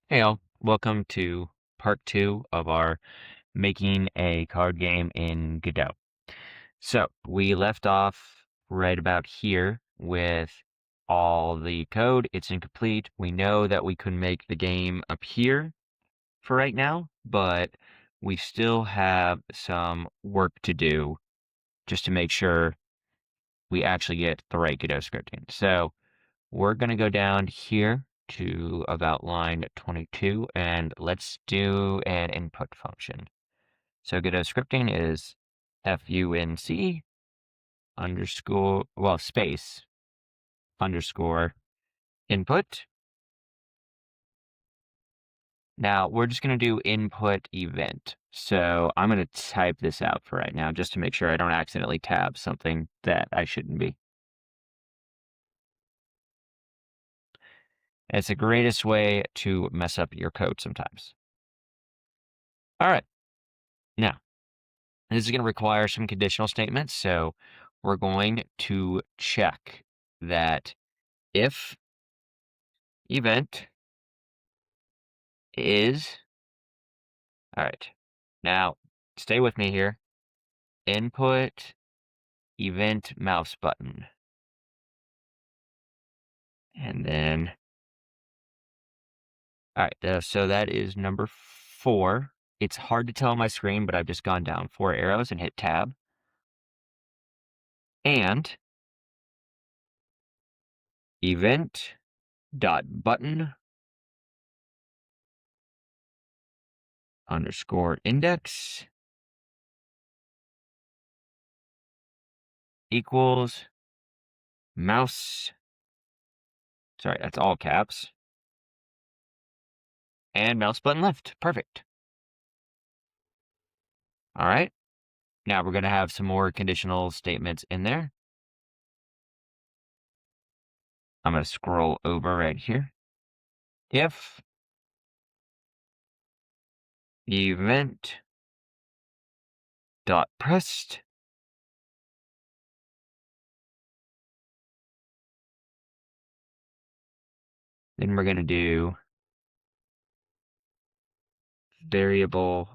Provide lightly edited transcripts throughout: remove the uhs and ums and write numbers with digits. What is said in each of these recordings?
Hey all, welcome to part 2 of our making a card game in Godot. So we left off right about here with all the code. It's incomplete. We know that we couldn't make the game up here for right now, but we still have some work to do just to make sure we actually get the right Godot scripting. So we're going to go down here to about line 22 and let's do an input function. So Godot scripting is func underscore, well, space underscore input. Now we're just going to do input event. So I'm going to type this out for right now just to make sure I don't accidentally tab something that I shouldn't be. It's the greatest way to mess up your code sometimes. All right. Now, this is going to require some conditional statements. So we're going to check that if event is, all right, now stay with me here, input event mouse button. And then, all right, so that is number 4. It's hard to tell on my screen, but I've just gone down 4 arrows and hit tab. And event dot button underscore index equals mouse, sorry, that's all caps, and mouse button left. Perfect. All right. Now we're going to have some more conditional statements in there. I'm going to scroll over right here. If event dot pressed then we're going to do variable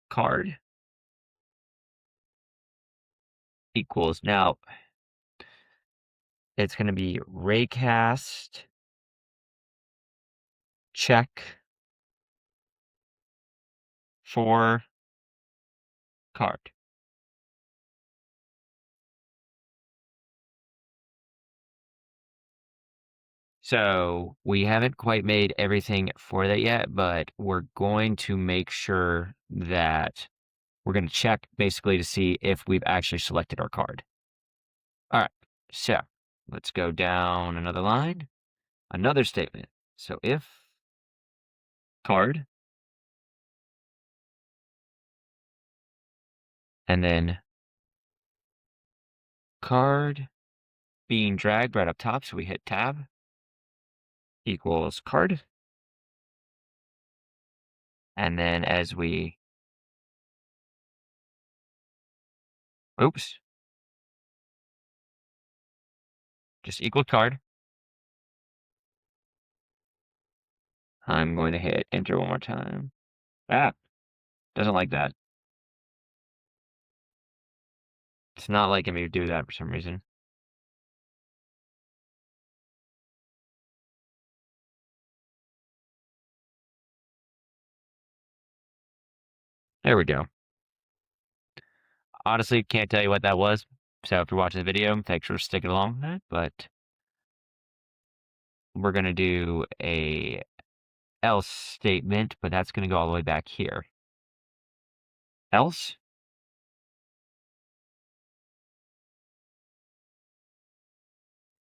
card equals, now it's going to be raycast check for card. So we haven't quite made everything for that yet, but we're going to make sure that we're going to check basically to see if we've actually selected our card. All right, so let's go down another line, another statement. So if card, and then card being dragged right up top, so we hit tab, equals card. And then as we, oops, just equal card. I'm going to hit enter one more time. Ah, doesn't like that. It's not liking me to do that for some reason. There we go. Honestly, can't tell you what that was. So if you're watching the video, thanks for sticking along with that. But we're going to do a else statement, but that's going to go all the way back here. Else,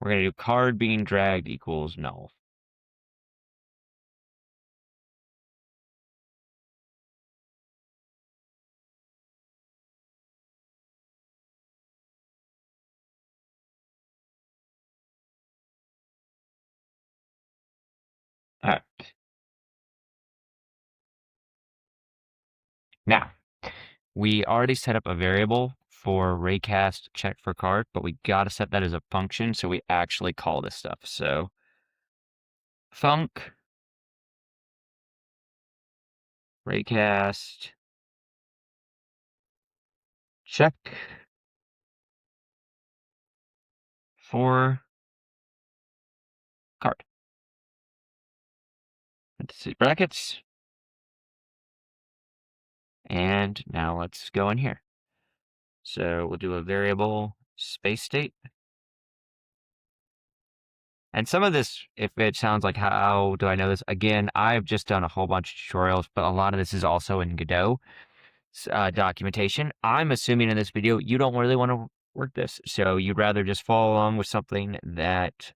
we're going to do card being dragged equals null. All right. Now, we already set up a variable for raycast check for card, but we got to set that as a function so we actually call this stuff. So func Raycast. Check. For card. Parentheses, brackets. And now let's go in here. So we'll do a variable space state. And some of this, if it sounds like how do I know this? Again, I've just done a whole bunch of tutorials, but a lot of this is also in Godot documentation. I'm assuming in this video, you don't really want to work this. So you'd rather just follow along with something that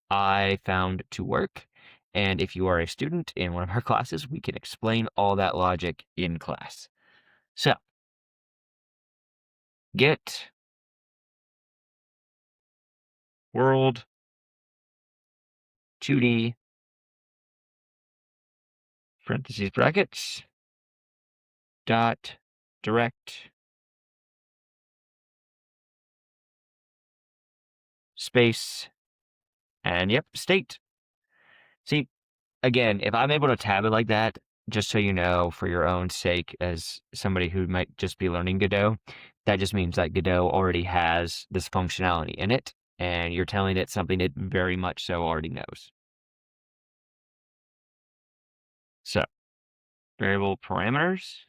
I found to work. And if you are a student in one of our classes, we can explain all that logic in class. So get world 2D parentheses brackets dot direct space and yep, state. See, again, if I'm able to tab it like that, just so you know, for your own sake, as somebody who might just be learning Godot, that just means that Godot already has this functionality in it, and you're telling it something it very much so already knows. So, variable parameters.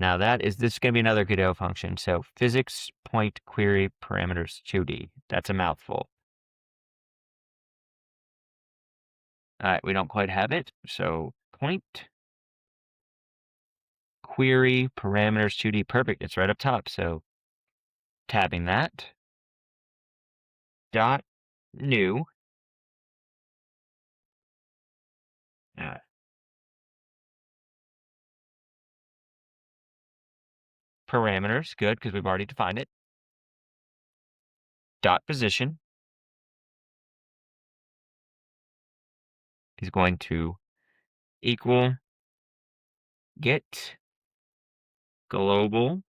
Now this is going to be another Godot function. So physics point query parameters 2D. That's a mouthful. All right, we don't quite have it. So point query parameters 2D. Perfect. It's right up top. So tabbing that. Dot new. Uh, parameters. Good, because we've already defined it. Dot position is going to equal get global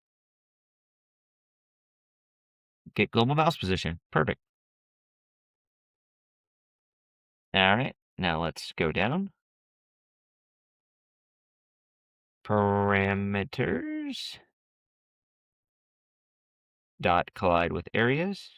mouse position. Perfect. All right, now let's go down. Parameters dot collide with areas.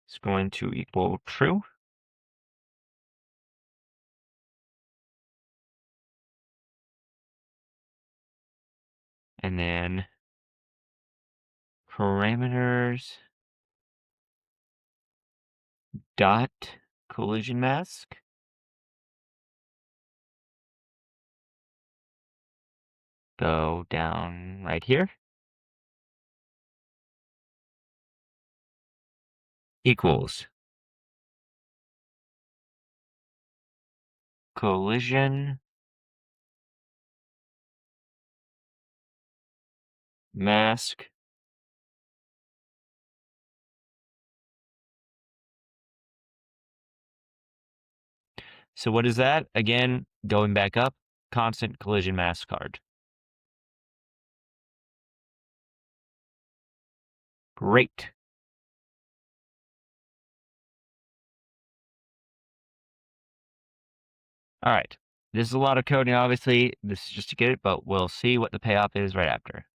It's going to equal true. And then parameters dot collision mask. Go down right here. Equals collision mask so what is that? Again, going back up, constant collision mask card. Great. All right. This is a lot of coding, obviously. This is just to get it, but we'll see what the payoff is right after.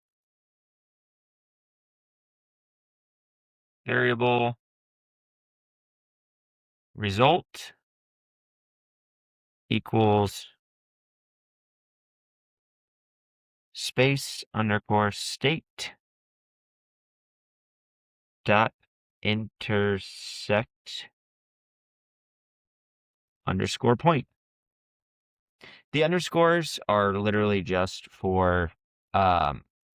Variable result equals space underscore state dot intersect underscore point. The underscores are literally just for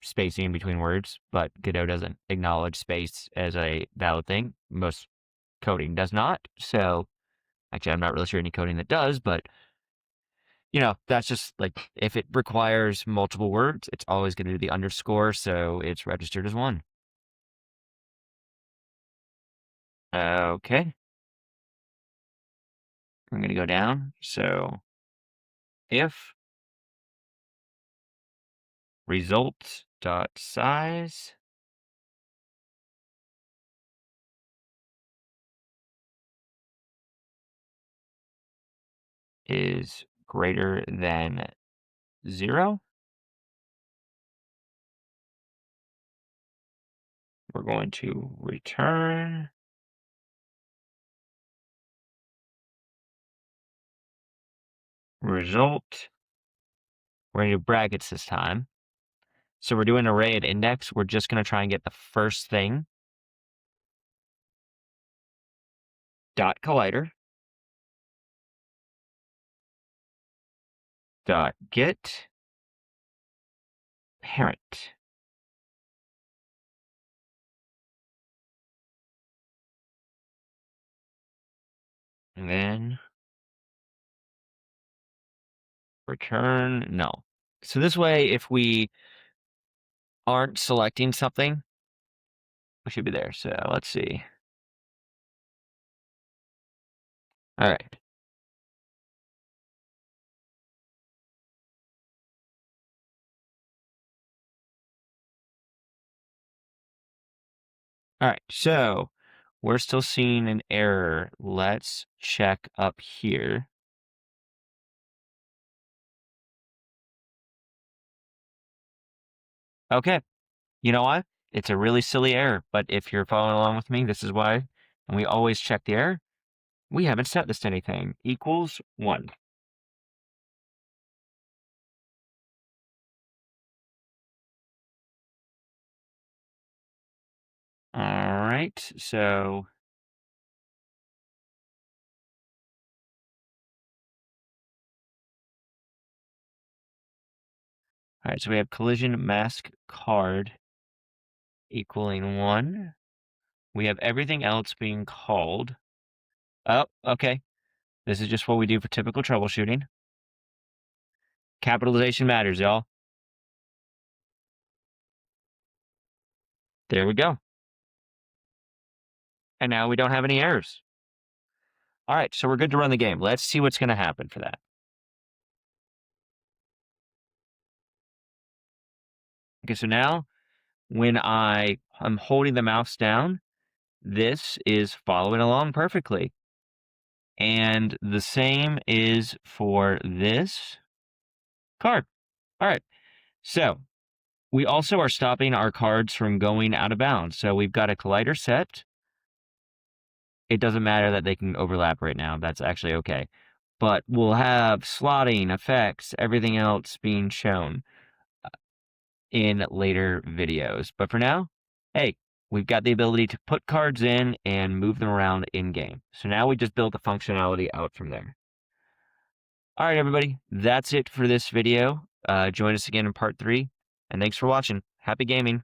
spacing between words, but Godot doesn't acknowledge space as a valid thing. Most coding does not. So actually, I'm not really sure any coding that does, but that's just like if it requires multiple words, it's always going to do the underscore, so it's registered as one. Okay. I'm going to go down. So if result.size is greater than 0. We're going to return result. We're going to do brackets this time. So we're doing array at index. We're just going to try and get the first thing. Dot collider. Dot get parent. And then return null. So this way, if we aren't selecting something, we should be there. So let's see. All right. All right. So we're still seeing an error. Let's check up here. Okay. You know what? It's a really silly error, but if you're following along with me, this is why. And we always check the error. We haven't set this to anything. Equals 1. All right. So all right, so we have collision mask card equaling 1. We have everything else being called. Oh, okay. This is just what we do for typical troubleshooting. Capitalization matters, y'all. There we go. And now we don't have any errors. All right, so we're good to run the game. Let's see what's going to happen for that. Okay, so now when I am holding the mouse down, this is following along perfectly. And the same is for this card. All right, so we also are stopping our cards from going out of bounds. So we've got a collider set. It doesn't matter that they can overlap right now. That's actually okay. But we'll have slotting, effects, everything else being shown in later videos. But for now, hey, we've got the ability to put cards in and move them around in-game. So now we just build the functionality out from there. All right, everybody, that's it for this video. Join us again in part 3, and thanks for watching. Happy gaming.